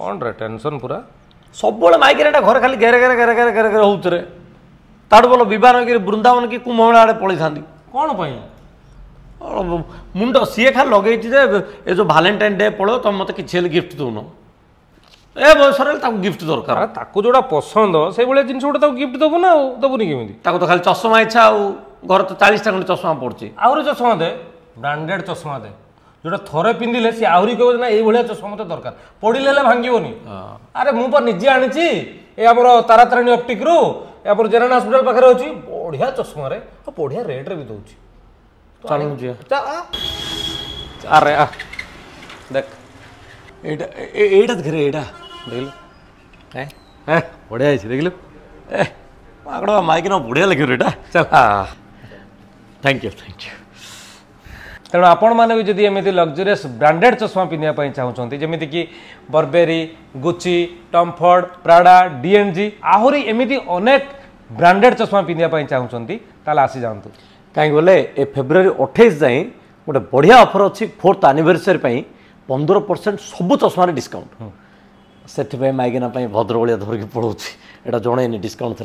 कौन रे टेंशन पूरा सब माइग्रेन घर खाली घेरे घेरे घेरे घेरे घेरे घेरे होते ताड़ बोल विवाह कि वृंदावन कि कुंभमेला आड़े पलि था कौन पाई मुंड सी खा लगे ये जो भालेटाइन डे पड़ो तुम मत कि गिफ्ट दौन ए बयस गिफ्ट दरकार ताको जोड़ा पसंद से भाई जिन गोटे गिफ्ट दबु ना दबुनि केमी तो खाली चश्मा इच्छा घर तो 40टा खंड चश्मा पड़े आहरी चश्मा दे ब्रांडेड चश्मा दे जोटा थरे पिंधिले सी आहरी कह ना ये चश्मा मत दरकार पड़े भांगोनी अरे मुझे निजे आनी ये तारातारिणी ऑप्टिक रु या जेरान हॉस्पिटल पाखे अच्छी बढ़िया चश्मा रे बढ़िया रेट रे भी दौर अरे देख एटा घेरे एटा देखल बढ़िया देखल आगड़ माइक ना बढ़िया लगे एटा चल थैंक यू तेणु आपण मैंने भी जदि एमती लग्जरीयस ब्रांडेड चश्मा पिंधापी चाहते जमीती कि Burberry Gucci Tom Ford Prada D and G आहरी एमती अनेक ब्रांडेड चश्मा पिंधापी चाहते आसी जातु कहीं बोले ए फेब्रुआरी 28 जाए गोटे बढ़िया ऑफर अच्छी 4th एनिवर्सरी 15% सब चश्मा डिस्काउंट से माइगेना भद्र भाया धरिकी पड़ोची एटा जन डिस्काउंट थी